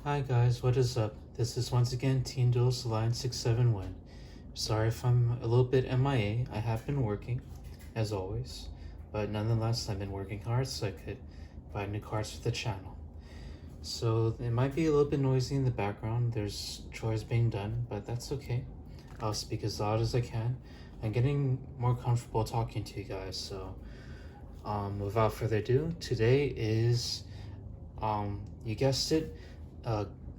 Hi guys, what is up? This is once again Teen Duels Line 67 Sorry if I'm a little bit MIA. I have been working, as always, but nonetheless I've been working hard so I could buy new cards for the channel. So it might be a little bit noisy in the background. There's chores being done, but that's okay. I'll speak as loud as I can. I'm getting more comfortable talking to you guys, so without further ado, today is you guessed it,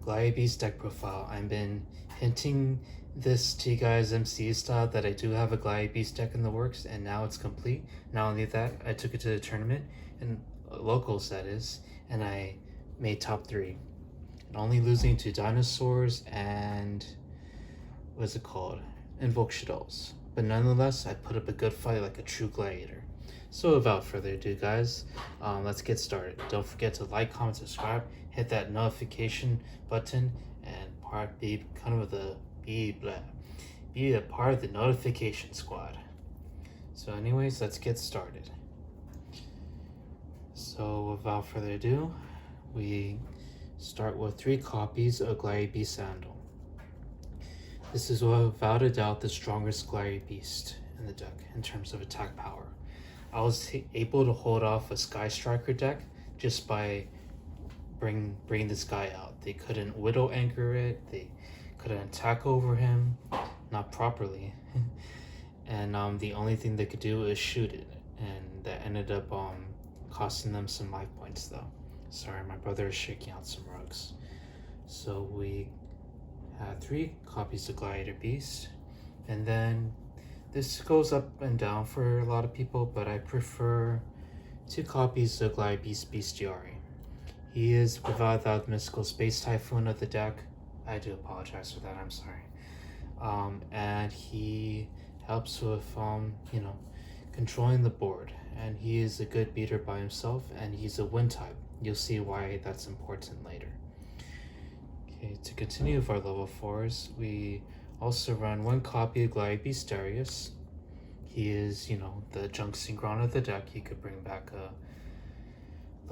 Gladiator's deck profile. I've been hinting this to you guys MC style that I do have a Gladiator deck in the works, and now it's complete. Not only that, I took it to the tournament, and locals that is, and I made top 3. And only losing to dinosaurs and what's it called? Invoke Shadows. But nonetheless, I put up a good fight like a true gladiator. So without further ado, guys, let's get started. Don't forget to like, comment, subscribe, hit that notification button, and be a part of the notification squad. So anyways, let's get started. So without further ado, we start with 3 copies of Gladiator Sandal. This is without a doubt the strongest Gladiator Beast in the deck in terms of attack power. I was able to hold off a Sky Striker deck just by bringing this guy out. They couldn't Widow Anchor it, they couldn't attack over him, not properly. And the only thing they could do is shoot it, and that ended up costing them some life points though. Sorry, my brother is shaking out some rugs. So we had 3 copies of Gladiator Beast, and then this goes up and down for a lot of people, but I prefer 2 copies of Gladiator Beast Bestiari. He is without the mystical Space Typhoon of the deck. I do apologize for that, I'm sorry. And he helps with, controlling the board. And he is a good beater by himself, and he's a wind type. You'll see why that's important later. Okay, to continue with our level 4s, we also run 1 copy of Gladiator Beast Darius. He is, the junk synchron of the deck. You could bring back a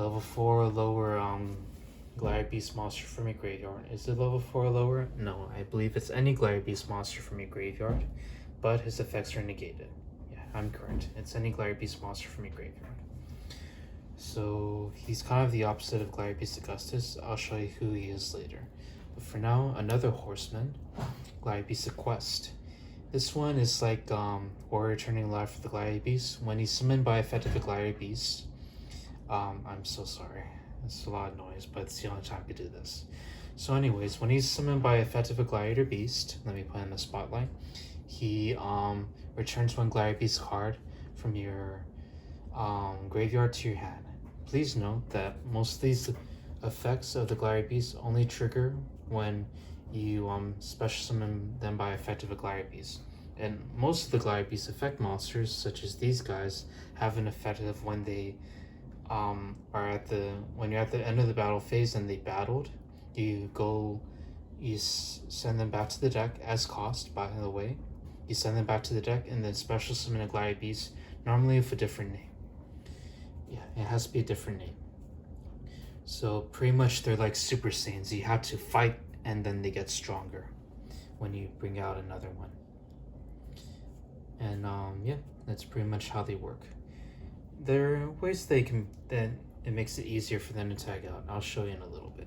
level 4 or lower Gladiator Beast monster from your graveyard. Is it level 4 or lower? No, I believe it's any Gladiator Beast monster from your graveyard, but his effects are negated. Yeah, I'm correct. It's any Gladiator Beast monster from your graveyard. So he's kind of the opposite of Gladiator Beast Augustus. I'll show you who he is later. But for now, another horseman, Gladiator Beast Quest. This one is like Warrior Turning Live for the Gladiator Beast. When he's summoned by effective Gladiator Beast, I'm so sorry. It's a lot of noise, but it's the only time I could do this. So anyways, when he's summoned by effective Gladiator Beast, let me put in the spotlight, he returns 1 Gladiator Beast card from your graveyard to your hand. Please note that most of these effects of the Gladiator Beast only trigger when you special summon them by effective Gladiator Beast. And most of the Gladiator Beast effect monsters, such as these guys, have an effective when they when you're at the end of the battle phase and they battled, you send them back to the deck as cost, by the way. You send them back to the deck and then special summon a Gladiator Beast, normally with a different name. Yeah, it has to be a different name. So pretty much they're like Super Saiyans. You have to fight and then they get stronger when you bring out another one. And yeah, that's pretty much how they work. There are ways that it makes it easier for them to tag out. I'll show you in a little bit.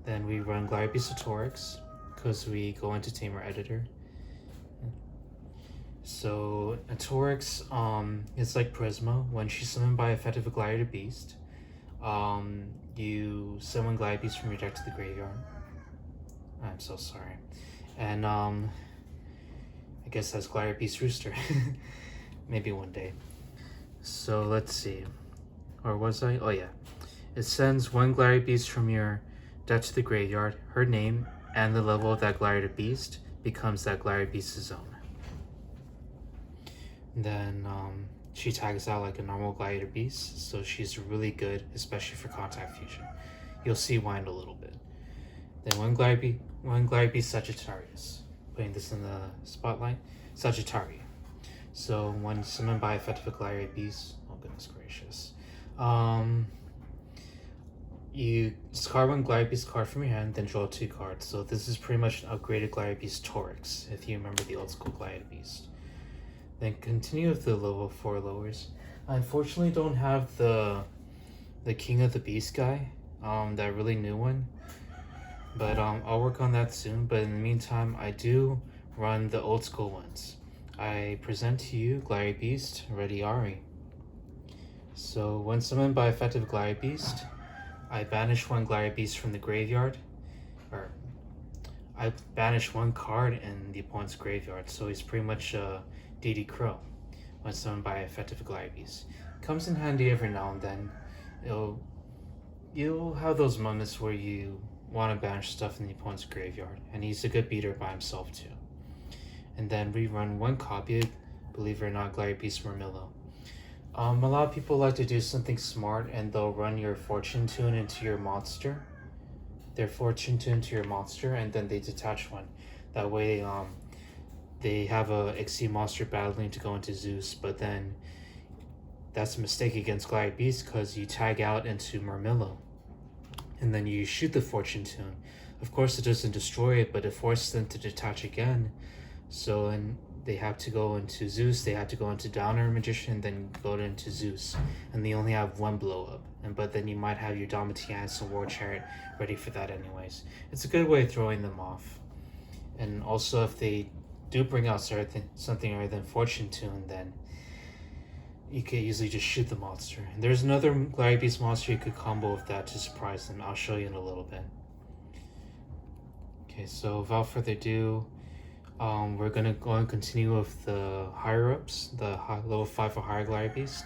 Then we run Gladiator Beast Torix because we go into Tamer Editor. So a Torix is like Prisma. When she's summoned by effective Gladiator Beast, you summon Gladiator Beast from your deck to the graveyard. I'm so sorry. And I guess that's Gladiator Beast Rooster. Maybe one day. So let's see. Or was I? Oh yeah. It sends 1 Gladiator Beast from your deck to the graveyard. Her name and the level of that Gladiator Beast becomes that Gladiator Beast's own. Then she tags out like a normal Gladiator Beast, so she's really good, especially for contact fusion. You'll see why in a little bit. Then 1 Gladiator Beast Sagittarius. Putting this in the spotlight. Sagittarius. So when summoned by effective Gladiator Beast, oh goodness gracious, you discard one Gladiator Beast card from your hand, then draw 2 cards. So this is pretty much an upgraded Gladiator Beast Torix, if you remember the old school Gladiator Beast. Then continue with the level 4 lowers. I unfortunately don't have the King of the Beast guy, that really new one. But I'll work on that soon. But in the meantime, I do run the old school ones. I present to you Gladiator Beast, Ready Ari. So when summoned by effective Gladiator Beast, I banish one Gladiator Beast from the graveyard, or I banish one card in the opponent's graveyard, so he's pretty much a DD Crow when summoned by effective Gladiator Beast. Comes in handy every now and then. You'll have those moments where you want to banish stuff in the opponent's graveyard, and he's a good beater by himself too. And then rerun one copy, believe it or not, Gladiator Beast Murmillo. A lot of people like to do something smart, and they'll run your Fortune Tune into your monster. Their Fortune Tune to your monster, and then they detach one. That way, they have a Xyz monster battling to go into Zeus, but then that's a mistake against Gladiator Beast because you tag out into Murmillo, and then you shoot the Fortune Tune. Of course, it doesn't destroy it, but it forces them to detach again. So then they have to go into Zeus, they have to go into Downer Magician, then go into Zeus, and they only have one blow up. But then you might have your Domitianus and War Chariot ready for that anyways. It's a good way of throwing them off. And also, if they do bring out something other than Fortune Tune, then you could easily just shoot the monster. And there's another Gladiator Beast monster you could combo with that to surprise them. I'll show you in a little bit. Okay, so without further ado, we're gonna go and continue with the higher ups, the level 5 or higher Gladiator Beast.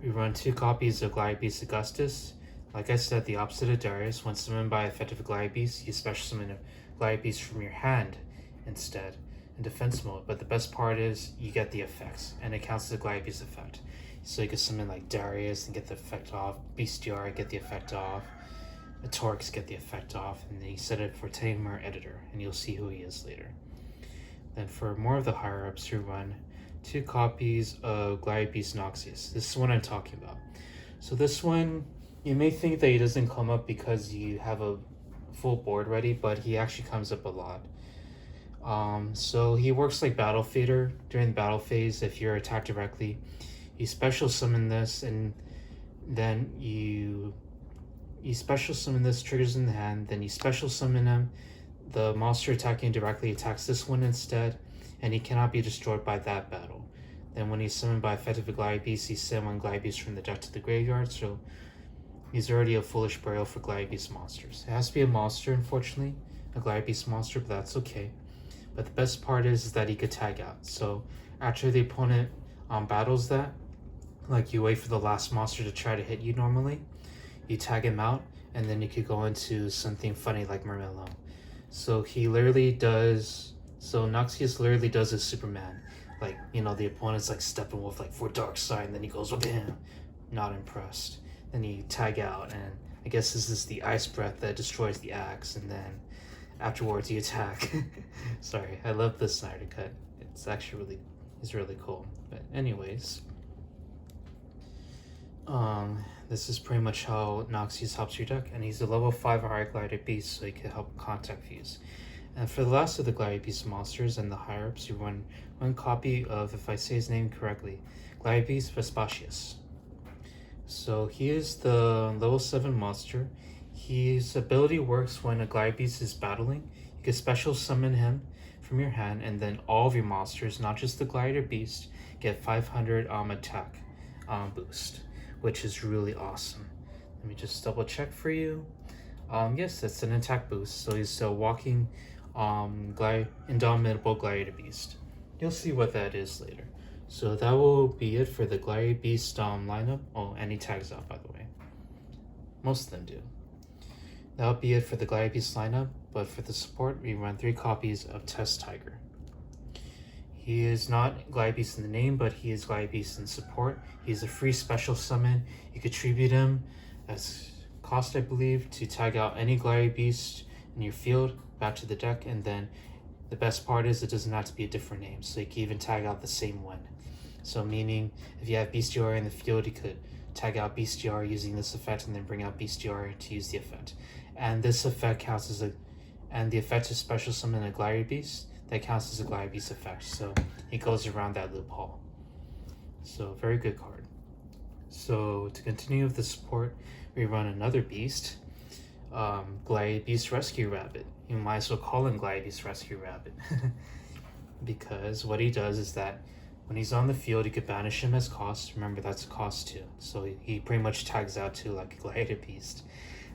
We run 2 copies of Gladiator Beast Augustus. Like I said, the opposite of Darius. When summoned by effective Gladiator Beast, you special summon a Gladiator Beast from your hand instead in defense mode. But the best part is you get the effects, and it counts as a Gladiator Beast effect. So you can summon like Darius and get the effect off, Bestiar get the effect off, a Torix get the effect off, and then you set it for Tamer Editor, and you'll see who he is later. Then for more of the higher ups, you run 2 copies of Gladiator Beast Noxious. This is what I'm talking about. So this one, you may think that he doesn't come up because you have a full board ready, but he actually comes up a lot. So he works like Battle Fader. During the battle phase, if you're attacked directly, you special summon this, and then you special summon this, triggers in the hand, then you special summon him. The monster attacking directly attacks this one instead, and he cannot be destroyed by that battle. Then when he's summoned by effective Gladiator Beast, he sends one Gladiator Beast from the deck to the graveyard, so he's already a foolish burial for Gladiator Beast monsters. It has to be a monster, unfortunately, a Gladiator Beast monster, but that's okay. But the best part is that he could tag out. So after the opponent battles that, like you wait for the last monster to try to hit you normally, you tag him out, and then you could go into something funny like Murmillo. So he literally does, so Noxious literally does a Superman. Like, you know, the opponent's like Steppenwolf, like for Dark Side, and then he goes, bam, not impressed. Then you tag out, and I guess this is the Ice Breath that destroys the axe, and then afterwards you attack. Sorry, I love the Snyder Cut. It's actually really cool. But anyways, this is pretty much how Noxious helps your deck, and he's a level 5 higher Gladiator Beast, so he can help contact fuse. And for the last of the Gladiator Beast monsters and the higher ups, you run 1 copy of, if I say his name correctly, Gladiator Beast Vespasius. So he is the level 7 monster. His ability works when a Gladiator Beast is battling. You can special summon him from your hand, and then all of your monsters, not just the Gladiator Beast, get 500 attack boost, which is really awesome. Let me just double check for you. Yes, that's an attack boost. So he's a walking indomitable Gladiator Beast. You'll see what that is later. So that will be it for the Gladiator Beast lineup. Oh, and he tags out, by the way. Most of them do. That'll be it for the Gladiator Beast lineup, but for the support, we run 3 copies of Test Tiger. He is not Gladiator Beast in the name, but he is Gladiator Beast in support. He's a free special summon. You could tribute him as cost, I believe, to tag out any Gladiator Beast in your field back to the deck, and then the best part is it doesn't have to be a different name, so you can even tag out the same one. So meaning, if you have Bestiary in the field, you could tag out bestiary using this effect, and then bring out bestiary to use the effect. And this effect counts as and the effect is special summon a Gladiator Beast, that counts as a Gladiator Beast effect. So it goes around that loophole. So very good card. So to continue with the support, we run another beast, Gladiator Beast Rescue Rabbit. You might as well call him Gladiator Beast Rescue Rabbit. Because what he does is that when he's on the field, you could banish him as cost. Remember, that's a cost 2. So he pretty much tags out to like a Gladiator Beast.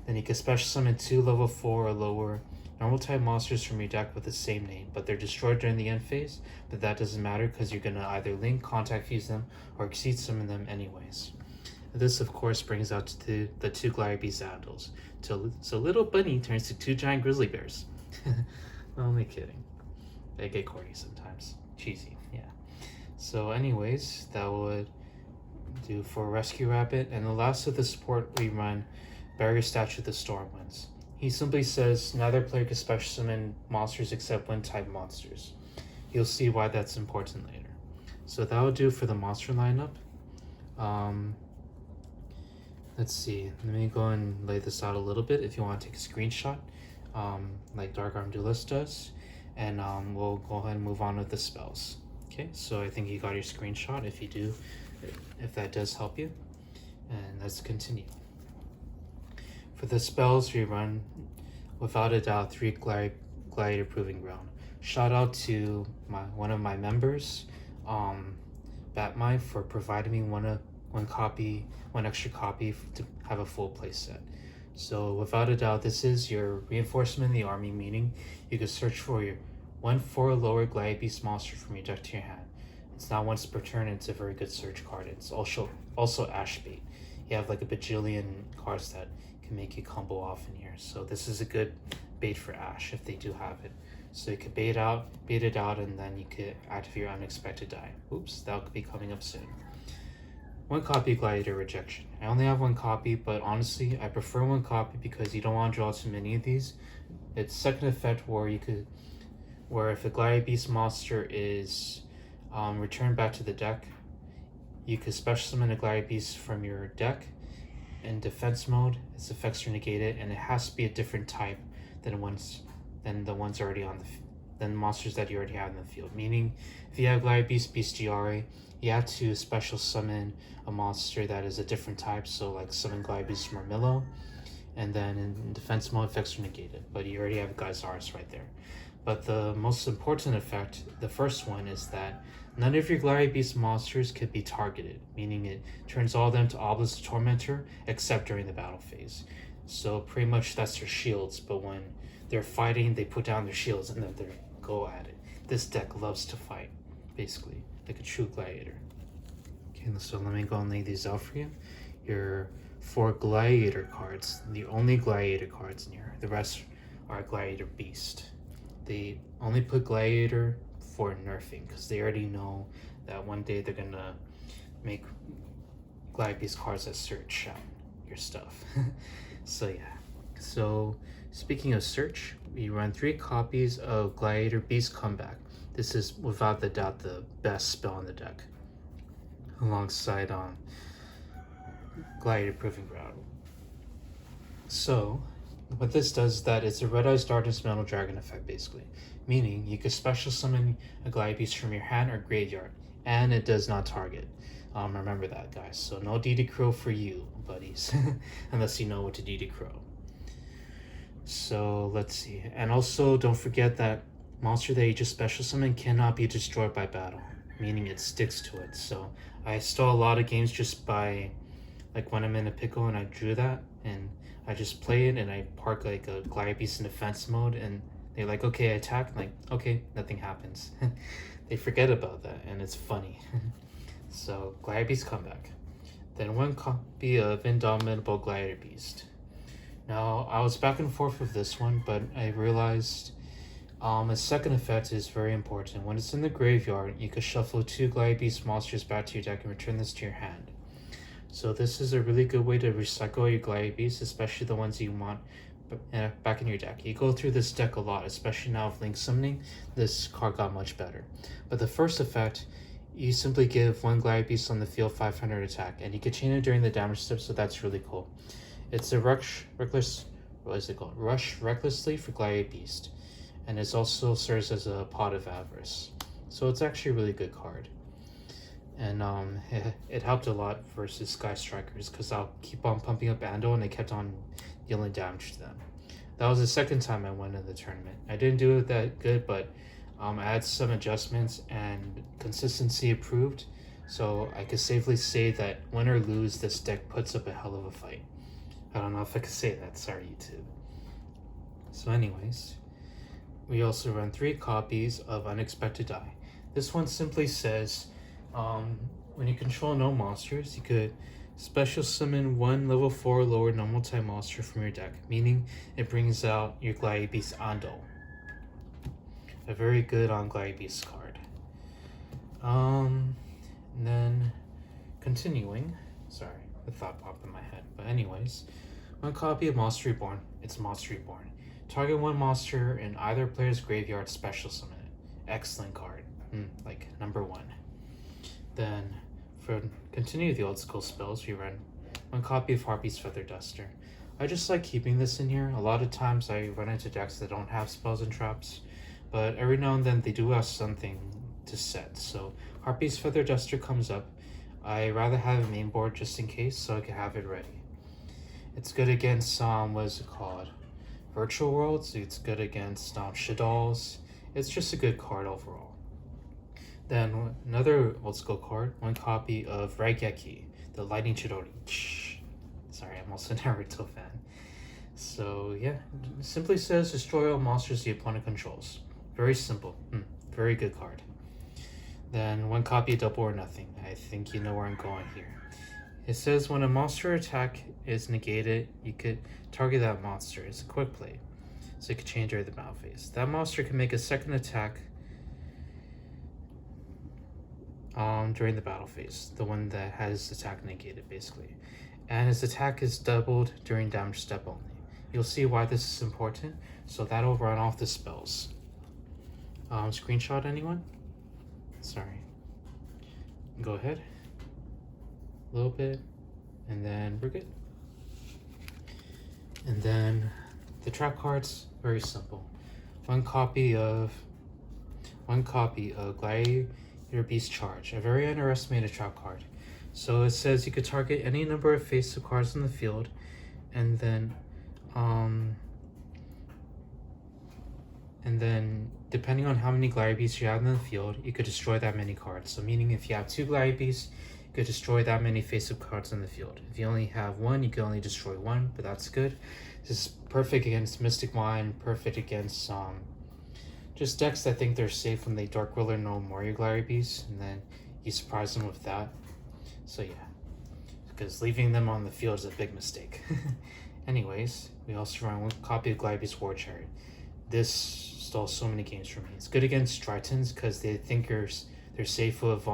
Then you can special summon 2 level 4 or lower normal type monsters from your deck with the same name, but they're destroyed during the end phase. But that doesn't matter because you're going to either link, contact fuse them, or exceed summon them anyways. This, of course, brings out to the 2 Gladiator Beast Sandals. So little bunny turns to 2 giant grizzly bears. Only kidding. They get corny sometimes. Cheesy, yeah. So anyways, that would do for Rescue Rabbit. And the last of the support we run, Barrier Statue of the Stormwinds. He simply says neither player can special summon monsters except wind type monsters. You'll see why that's important later. So that will do for the monster lineup. Let's see, let me go and lay this out a little bit if you want to take a screenshot, like Dark Arm Duelist does, and we'll go ahead and move on with the spells. Okay, so I think you got your screenshot. If you do, if that does help you, and let's continue. For the spells, we run, without a doubt, 3 Gladiator Proving Ground. Shout out to one of my members, Batmite, for providing me one extra copy to have a full play set. So without a doubt, this is your reinforcement in the army, meaning you can search for your 1/4 lower Gladiator Beast monster from your deck to your hand. It's not once per turn, it's a very good search card. It's also Ash bait. You have like a bajillion cards that can make you combo off in here. So this is a good bait for Ash if they do have it. So you could bait it out, and then you could activate your unexpected die. Oops, that could be coming up soon. 1 copy Gladiator Rejection. I only have 1 copy, but honestly, I prefer 1 copy because you don't want to draw too many of these. It's second effect where if a Gladiator Beast monster is returned back to the deck, you could special summon a Gladiator Beast from your deck. In defense mode, its effects are negated, and it has to be a different type than the monsters that you already have in the field. Meaning, if you have Gladiator Beast Bestiary, you have to special summon a monster that is a different type, so like summon Gladiator Beast Marmillo, and then in defense mode, effects are negated, but you already have Geysaris right there. But the most important effect, the first one, is that none of your Gladiator Beast monsters could be targeted, meaning it turns all of them to Obelisk Tormentor, except during the battle phase. So pretty much that's their shields, but when they're fighting, they put down their shields and then they go at it. This deck loves to fight, basically, like a true gladiator. Okay, so let me go and lay these out for you. Your 4 Gladiator cards, the only Gladiator cards in here. The rest are Gladiator Beast. They only put Gladiator for nerfing because they already know that one day they're gonna make Gladiator Beast cards that search out your stuff. So yeah. So speaking of search, we run 3 copies of Gladiator Beast Comeback. This is without the doubt the best spell in the deck, alongside Gladiator Proving Ground. So what this does is that it's a Red Eyes Darkness Metal Dragon effect, basically. Meaning, you can special summon a Gladiator Beast from your hand or graveyard, and it does not target. Remember that, guys. So no DD Crow for you, buddies, unless you know what to DD Crow. So let's see. And also, don't forget that monster that you just special summon cannot be destroyed by battle, meaning it sticks to it. So I stole a lot of games just by, like when I'm in a pickle and I drew that, and I just play it and I park like a Gladiator Beast in defense mode, and they're like, okay, I attack. I'm like, okay, nothing happens. They forget about that, and it's funny. So Gladiator Beast Comeback. Then 1 copy of Indomitable Gladiator Beast. Now, I was back and forth with this one, but I realized a second effect is very important. When it's in the graveyard, you can shuffle 2 Gladiator Beast monsters back to your deck and return this to your hand. So this is a really good way to recycle your Gladiator Beasts, especially the ones you want back in your deck. You go through this deck a lot, especially now with Link Summoning. This card got much better. But the first effect you simply give one Gladiator Beast on the field 500 attack, and you can chain it during the damage step, so that's really cool. It's a what is it called? Rush Recklessly for Gladiator Beast, and it also serves as a Pot of Avarice. So it's actually a really good card. And it helped a lot versus Sky Strikers, because I'll keep on pumping up Ando and they kept on dealing damage to them. That was the second time I won in the tournament. I didn't do it that good, but I had some adjustments and consistency improved, so I could safely say that win or lose, this deck puts up a hell of a fight. I don't know if I could say that, sorry YouTube. So anyways, we also run 3 copies of Unexpected Die. This one simply says, when you control no monsters, you could special summon 1 level 4 lower normal type monster from your deck, meaning it brings out your Gladiator Beast Ando. A very good on Gladiator Beast card. And then continuing, sorry, the thought popped in my head, but anyways, 1 copy of Monster Reborn. It's Monster Reborn. Target 1 monster in either player's graveyard, special summon it. Excellent card. Like number 1. Then for continue the old school spells, we run 1 copy of Harpy's Feather Duster. I just like keeping this in here. A lot of times I run into decks that don't have spells and traps, but every now and then they do have something to set. So Harpy's Feather Duster comes up. I rather have a main board just in case, so I can have it ready. It's good against what is it called? Virtual Worlds. It's good against Shaddolls. It's just a good card overall. Then another old school card, 1 copy of Raigeki, the Lightning Chidori. Sorry, I'm also a Naruto fan. So yeah, it simply says destroy all monsters the opponent controls. Very simple. Very good card. Then 1 copy of Double or Nothing. I think you know where I'm going here. It says when a monster attack is negated, you could target that monster. It's a quick play, so you can change during the battle phase. That monster can make a second attack during the battle phase, the one that has attack negated basically, and his attack is doubled during damage step only. You'll see why this is important, so that'll run off the spells. Screenshot anyone? Sorry. Go ahead. A little bit, and then we're good. And then the trap cards, very simple. 1 copy of Gladiator Beast Charge, a very underestimated trap card. So it says you could target any number of face-up cards in the field, and then depending on how many Gladiator Beasts you have in the field, you could destroy that many cards. So meaning if you have 2 Gladiator Beasts, you could destroy that many face-up cards in the field. If you only have 1, you can only destroy 1, but that's good. This is perfect against Mystic Mind, perfect against just decks that think they're safe when they Dark Ruler no more your Gladiator Beasts, and then you surprise them with that. So yeah, because leaving them on the field is a big mistake. Anyways, we also run 1 copy of Gladiator Beast War Chariot. This stole so many games from me. It's good against Tritons because they think they're safe with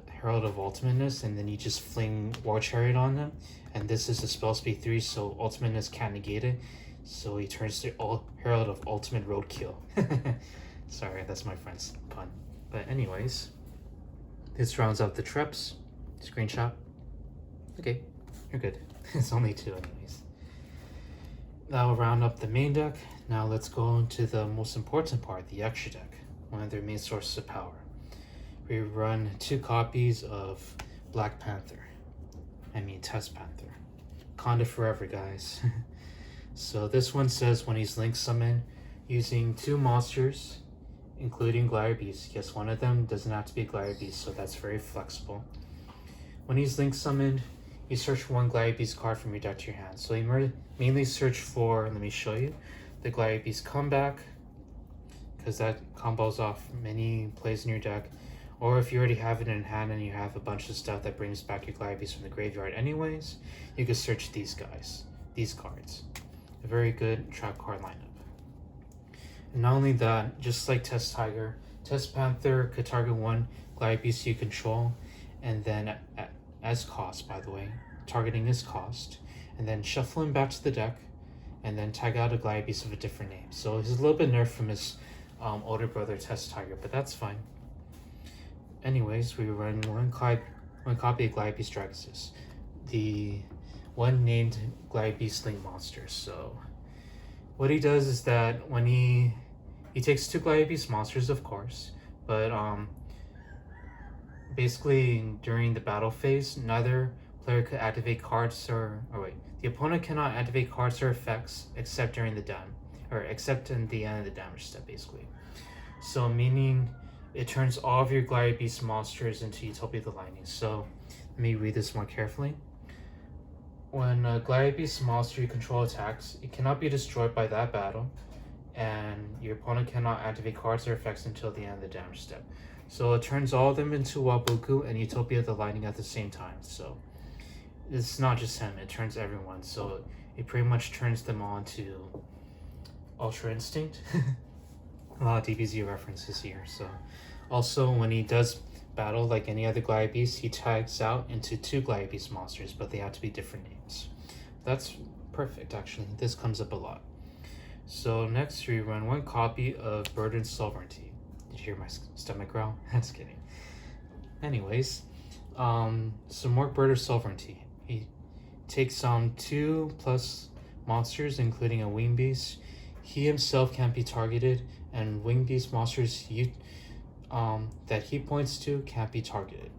Herald of Ultimateness, and then you just fling War Chariot on them, and this is a spell speed 3, so Ultimateness can't negate it, so he turns to Herald of Ultimate Roadkill. Sorry, that's my friend's pun. But anyways, this rounds out the traps. Screenshot. Okay, you're good. It's only 2 anyways. That'll round up the main deck. Now let's go into the most important part, the extra deck, one of their main sources of power. We run 2 copies of Black Panther. Test Panther. Conda forever, guys. So this one says when he's link summoned using 2 monsters, including Gladiator Beast. Yes, one of them doesn't have to be Gladiator Beast, so that's very flexible. When he's link summoned, you search for 1 Gladiator Beast card from your deck to your hand. So you mainly search for, let me show you, the Gladiator Beast Comeback, because that combos off many plays in your deck. Or if you already have it in hand and you have a bunch of stuff that brings back your Gladiator Beast from the graveyard anyways, you can search these cards. A very good trap card lineup. And not only that, just like Test Tiger, Test Panther could target 1 Gladiator Beast you control, and then as cost, by the way, targeting his cost, and then shuffle him back to the deck, and then tag out a Gladiator Beast of a different name. So he's a little bit nerfed from his older brother Test Tiger, but that's fine. anyways, we run one copy of Gladiator Straxus, the one named Gladiator Link monster. So what he does is that when he takes two Gladiator monsters, of course, but basically during the battle phase, neither player could activate cards the opponent cannot activate cards or effects except during the except in the end of the damage step, basically. So meaning it turns all of your Gladiator Beast monsters into Utopia the Lightning. So let me read this more carefully. When a Gladiator Beast monster you control attacks, it cannot be destroyed by that battle, and your opponent cannot activate cards or effects until the end of the damage step. So it turns all of them into Wabuku and Utopia the Lightning at the same time. So it's not just him, it turns everyone. So it pretty much turns them all into Ultra Instinct. A lot of DBZ references here. So also when he does battle like any other Gladiator Beast, he tags out into two Gladiator Beast monsters, but they have to be different names. That's perfect, actually. This comes up a lot. So next we run one copy of Burdened Sovereignty. Did you hear my stomach growl? Just kidding. Anyways, some more Burdened Sovereignty. He takes 2+ monsters, including a Wing Beast. He himself can't be targeted, and Wing Beast monsters that he points to can't be targeted.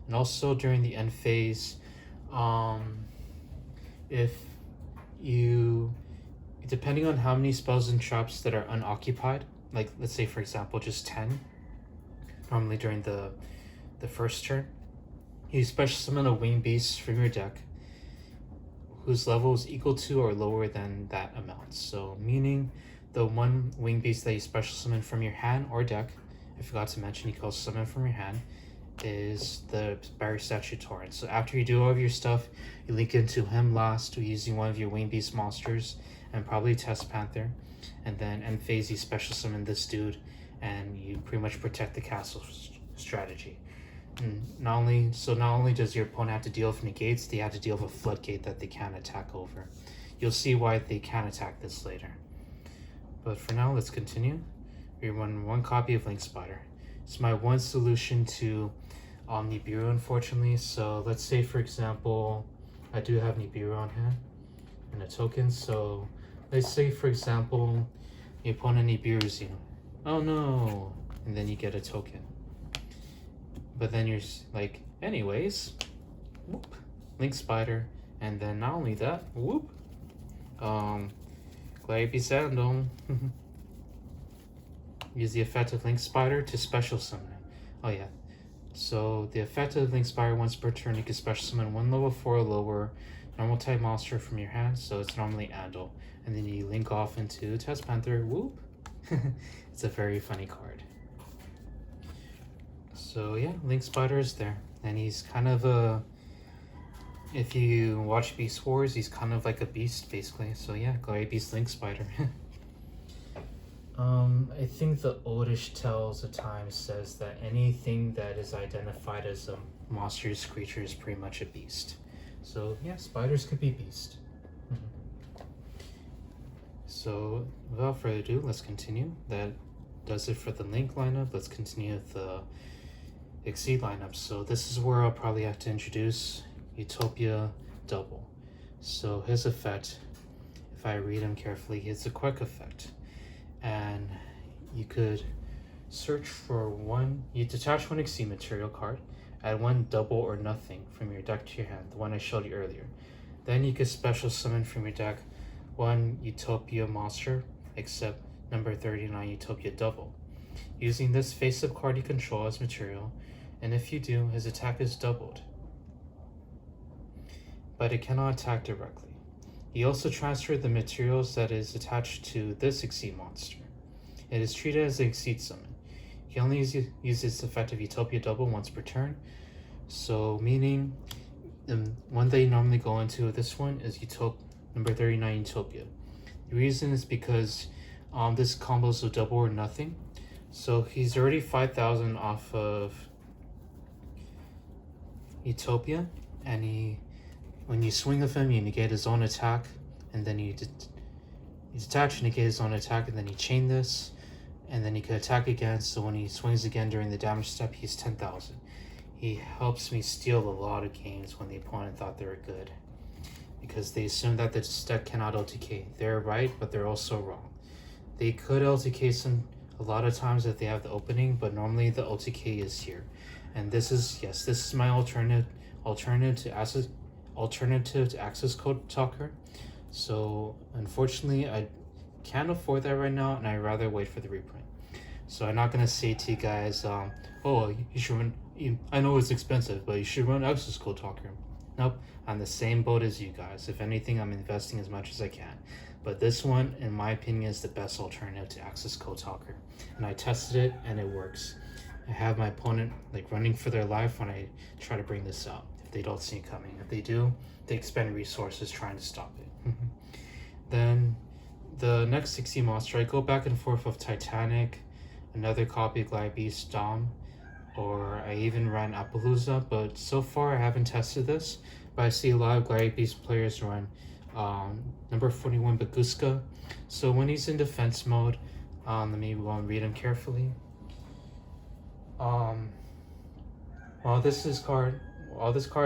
And also during the end phase, if you, depending on how many spells and traps that are unoccupied, like let's say for example just 10, normally during the first turn, you special summon a Wing Beast from your deck whose level is equal to or lower than that amount. So meaning the one Wing Beast that you special summon from your hand or deck, I forgot to mention you can also summon from your hand, is the Barrier Statue Torrent. So after you do all of your stuff, you link into him last using one of your Wing Beast monsters and probably Test Panther, and then end phase you special summon this dude and you pretty much protect the castle strategy. And not only does your opponent have to deal with negates, they have to deal with a floodgate that they can't attack over. You'll see why they can attack this later. But for now, let's continue. We run one copy of Link Spider. It's my one solution to Nibiru, unfortunately. So let's say, for example, I do have Nibiru on hand and a token. So let's say, for example, the opponent Nibiru's you. Oh no! And then you get a token. But then you're like, anyways, whoop, Link Spider, and then not only that, whoop, Gladiator Sandal. Use the effect of Link Spider to special summon it. Oh yeah, so the effect of Link Spider, once per turn, you can special summon one level 4 or lower normal type monster from your hand, so it's normally Andal, and then you link off into Test Panther, whoop. It's a very funny card. So yeah, Link Spider is there, and he's kind of if you watch Beast Wars, he's kind of like a beast basically. So yeah, Gladiator Beast Link Spider. I think the Oldish Tales of Time says that anything that is identified as a monstrous creature is pretty much a beast. So yeah, spiders could be beast. So without further ado, let's continue. That does it for the Link lineup. Let's continue with the Exceed lineup. So this is where I'll probably have to introduce Utopia Double. So his effect, if I read him carefully, it's a quick effect. And you could search for you detach one Exceed material card, add one Double or Nothing from your deck to your hand, the one I showed you earlier. Then you could special summon from your deck one Utopia monster, except number 39 Utopia Double. Using this face-up card you control as material, and if you do, his attack is doubled. But it cannot attack directly. He also transferred the materials that is attached to this Exceed monster. It is treated as an Exceed summon. He only uses effective Utopia Double once per turn, so meaning the one that you normally go into, this one is number 39 Utopia. The reason is because this combos with Double or Nothing. So he's already 5,000 off of Utopia, and when you swing with him, you negate his own attack, and then you detach, negate his own attack, and then you chain this, and then he could attack again, so when he swings again during the damage step, he's 10,000. He helps me steal a lot of games when the opponent thought they were good, because they assume that this deck cannot LTK. They're right, but they're also wrong. They could LTK some a lot of times if they have the opening, but normally the LTK is here. And this is my alternative to access code talker. So unfortunately I can't afford that right now, and I'd rather wait for the reprint. So I'm not gonna say to you guys, oh, you should run. I know it's expensive, but you should run access code talker. Nope, I'm the same boat as you guys. If anything, I'm investing as much as I can. But this one, in my opinion, is the best alternative to access code talker, and I tested it and it works. I have my opponent like running for their life when I try to bring this up. If they don't see it coming, if they do, they expend resources trying to stop it. Then the next 60 monster, I go back and forth of Titanic, another copy of Gladiator Dom, or I even ran Appaloosa, but so far I haven't tested this. But I see a lot of Gladiator players run number 41 Baguska. So when he's in defense mode, let me go and read him carefully. While this card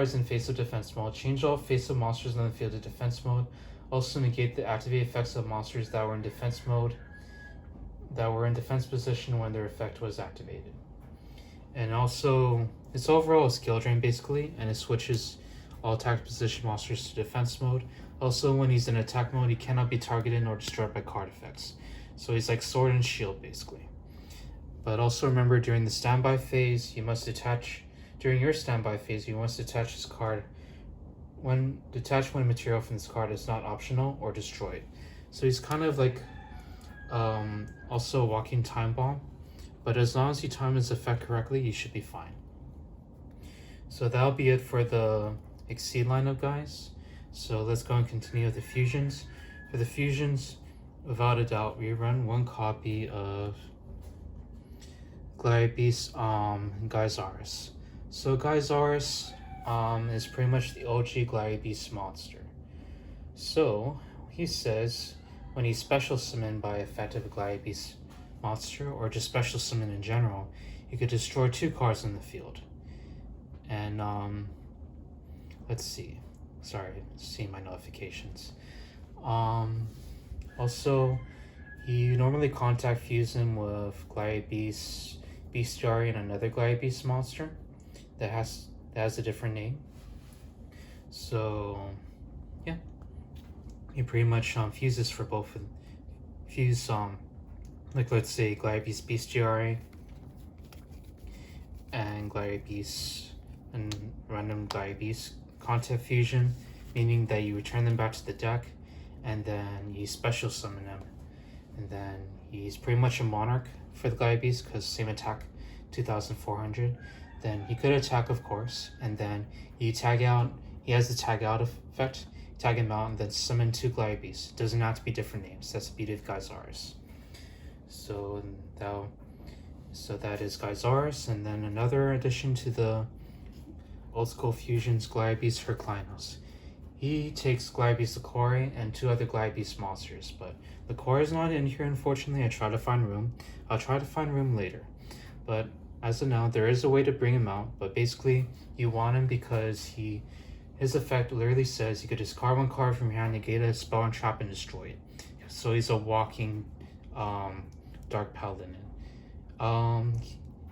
is in face of defense mode, change all face of monsters on the field to defense mode. Also negate the activate effects of monsters that were in defense mode, that were in defense position when their effect was activated. And also, it's overall a skill drain basically, and it switches all attack position monsters to defense mode. Also, when he's in attack mode, he cannot be targeted nor destroyed by card effects. So he's like sword and shield basically. But also remember, during the standby phase, you must attach. During your standby phase, you must attach this card. Detach when material from this card is not optional or destroyed. So he's kind of like also a walking time bomb. But as long as you time his effect correctly, you should be fine. So that'll be it for the Exceed lineup, guys. So let's go and continue with the fusions. For the fusions, without a doubt, we run one copy of Gladiator Geysaris. So Geysaris is pretty much the OG Gladiator monster. So he says when he's special summoned by effective Gladiator monster, or just special summon in general, you could destroy 2 cards in the field. And let's see. Sorry, seeing my notifications. Also, you normally contact fuse him with Gladiator Bestiary and another Gladiator monster that has a different name. So yeah, you pretty much fuses for both. Fuse like let's say Gladiator Bestiary and Gladiator and random Gladiator contact fusion, meaning that you return them back to the deck, and then you special summon them, and then he's pretty much a monarch for the Gladiators because same attack, 2,400. Then he could attack, of course, and then you tag out. He has the tag out effect. Tag him out and then summon 2 Gladiators. Doesn't have to be different names. That's the beauty of Geysaris. So that is Geysaris, and then another addition to the old school fusions, Gladiator Herclinos. He takes Gladiator Licori and 2 other Gladiator monsters, but Licori is not in here, unfortunately. I tried to find room. I'll try to find room later. But as of now, there is a way to bring him out, but basically you want him because his effect literally says you could discard 1 card from your hand, negate a spell and trap and destroy it. So he's a walking Dark Paladin.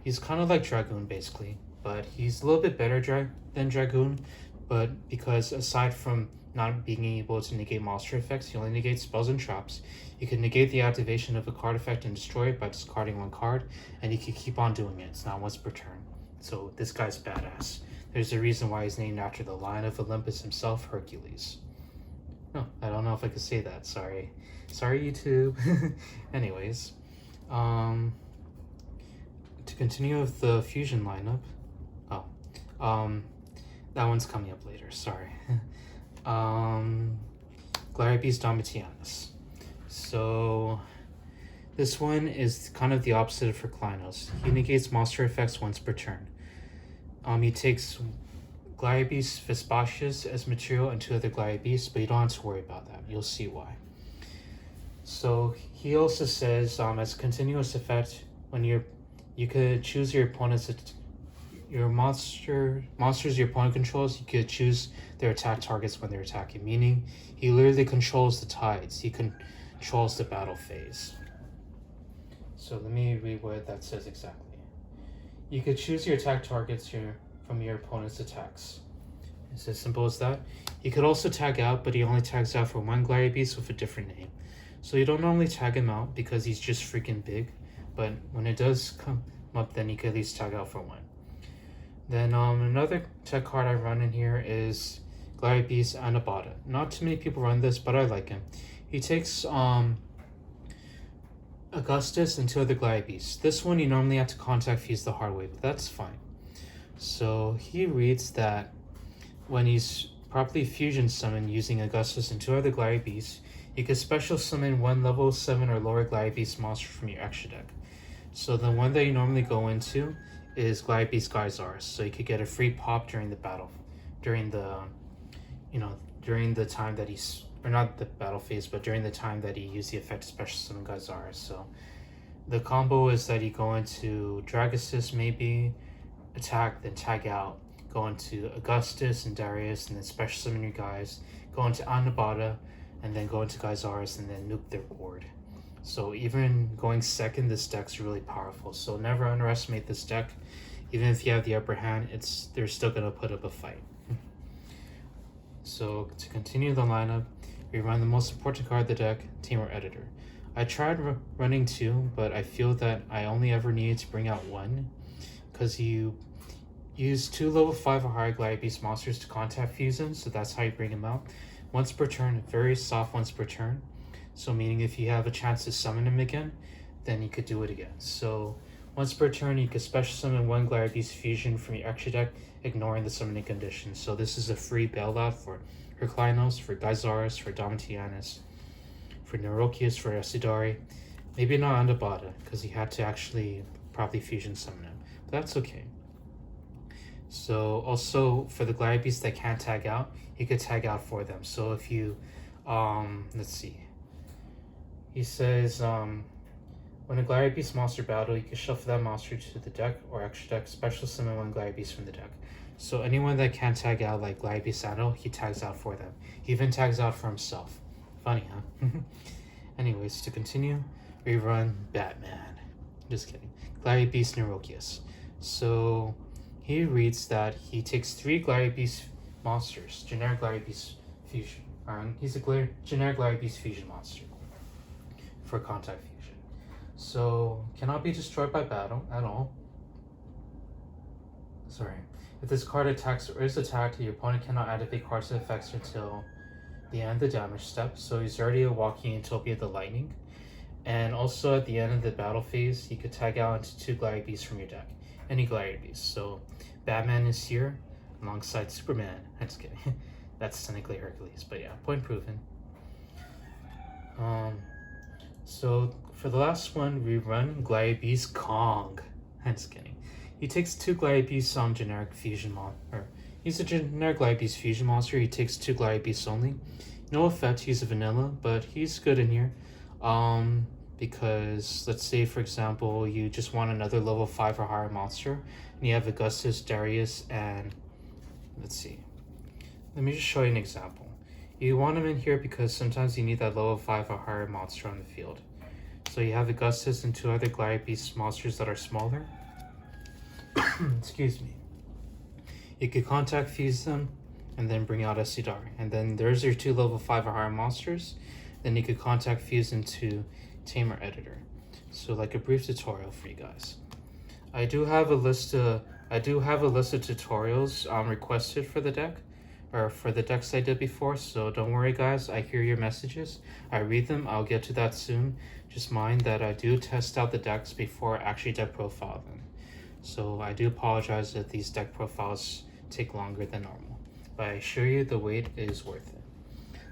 He's kind of like Dragoon basically, but he's a little bit better than Dragoon, but because aside from not being able to negate monster effects, he only negates spells and traps. You can negate the activation of a card effect and destroy it by discarding 1 card, and you can keep on doing it. It's not once per turn. So this guy's badass. There's a reason why he's named after the Lion of Olympus himself, Hercules. No, I don't know if I could say that. Sorry, YouTube. Anyways, to continue with the fusion lineup. That one's coming up later. Sorry. Gladiator Domitianus. So this one is kind of the opposite of Herclinos. He negates monster effects once per turn. He takes Gladiator Vespasius as material and 2 other Gladiators, but you don't have to worry about that. You'll see why. So he also says, as continuous effect, when you could choose your opponent's your monsters your opponent controls. You could choose their attack targets when they're attacking. Meaning, he literally controls the tides. He controls the battle phase. So let me read what that says exactly. You could choose your attack targets here from your opponent's attacks. It's as simple as that. He could also tag out, but he only tags out for one Gladiator Beast with a different name. So you don't normally tag him out because he's just freaking big. But when it does come up, then you could at least tag out for one. Then another tech card I run in here is Gladiator Beast Anabata. Not too many people run this, but I like him. He takes Augustus and two other Gladiator Beasts. This one you normally have to contact fuse the hard way, but that's fine. So he reads that when he's properly fusion summoned using Augustus and two other Gladiator Beasts, you can special summon one level 7 or lower Gladiator Beast monster from your extra deck. So the one that you normally go into is Gladiator Beast Geysaris. So you could get a free pop during the battle, during the time that he's, or not the battle phase, but during the time that he used the effect to special summon Geysaris. So the combo is that you go into Dragosis, maybe attack, then tag out, go into Augustus and Darius, and then special summon your guys, go into Anabata, and then go into Geysaris, and then nuke their board. So even going second, this deck's really powerful. So never underestimate this deck. Even if you have the upper hand, they're still gonna put up a fight. So to continue the lineup, we run the most important card of the deck, Tamer Editor. I tried running two, but I feel that I only ever needed to bring out one, because you use two level 5 or higher Gladiator Beast monsters to contact fuse them, so that's how you bring them out. Once per turn, very soft once per turn. So meaning if you have a chance to summon him again, then you could do it again. So once per turn, you could special summon one Gladiator Beast fusion from your extra deck, ignoring the summoning conditions. So this is a free bailout for Herclinos, for Geysaris, for Domitianus, for Neurokius, for Esidari. Maybe not Andabata, because he had to actually properly fusion summon him. But that's okay. So also for the Gladiator Beasts that can't tag out, you could tag out for them. So if you, let's see. He says, when a Gladiator Beast monster battle, you can shuffle that monster to the deck or extra deck, special summon one Gladiator Beast from the deck. So anyone that can't tag out like Gladiator Beast Sandal, he tags out for them. He even tags out for himself. Funny, huh? Anyways, to continue, we run Batman. Just kidding. Gladiator Beast Neurokius. So he reads that he takes 3 Gladiator Beast monsters, generic Gladiator Beast fusion. He's a generic Gladiator Beast fusion monster for contact fusion. So cannot be destroyed by battle at all. Sorry. If this card attacks or is attacked, your opponent cannot activate cards and effects until the end of the damage step. So he's already a walking Utopia the Lightning. And also at the end of the battle phase, you could tag out into 2 Gladiator Beasts from your deck. Any Gladiator Beast. So Batman is here alongside Superman. I'm just kidding. That's technically Hercules, but yeah, point proven. So for the last one, we run Gladiator Beast Kong. I'm just kidding. He takes 2 Gladiator Beasts generic fusion monster. He's a generic Gladiator Beast fusion monster. He takes 2 Gladiator Beasts only. No effect. He's a vanilla, but he's good in here. Because let's say for example you just want another level 5 or higher monster and you have Augustus, Darius, and let's see, let me just show you an example. You want him in here because sometimes you need that level 5 or higher monster on the field. So you have Augustus and 2 other Gladiator Beast monsters that are smaller. Excuse me. You could contact fuse them and then bring out Esidari, and then there's your 2 level 5 or higher monsters. Then you could contact fuse into Tamer Editor. So like a brief tutorial for you guys. I do have a list of tutorials requested for the deck, or for the decks I did before, so don't worry guys, I hear your messages. I read them, I'll get to that soon. Just mind that I do test out the decks before I actually deck profile them. So I do apologize if these deck profiles take longer than normal, but I assure you the wait is worth it.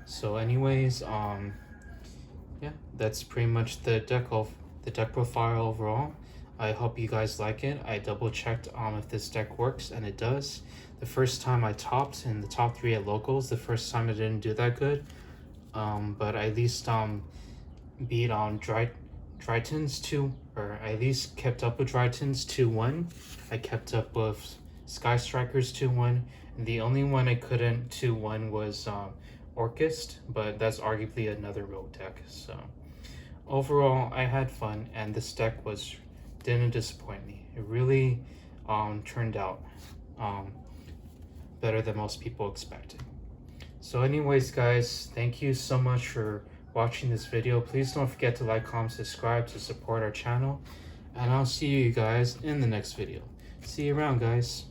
So anyways, yeah, that's pretty much the deck profile overall. I hope you guys like it. I double checked if this deck works, and it does. The first time I topped in the top 3 at locals, the first time I didn't do that good, but at least beat on Dryton's 2, or I at least kept up with Dryton's 2-1. I kept up with Sky Strikers 2-1, and the only one I couldn't 2-1 was Orchist, but that's arguably another rogue deck. So overall, I had fun, and this deck didn't disappoint me. It really turned out better than most people expected. So anyways, guys, thank you so much for watching this video. Please don't forget to like, comment, subscribe to support our channel, and I'll see you guys in the next video. See you around, guys.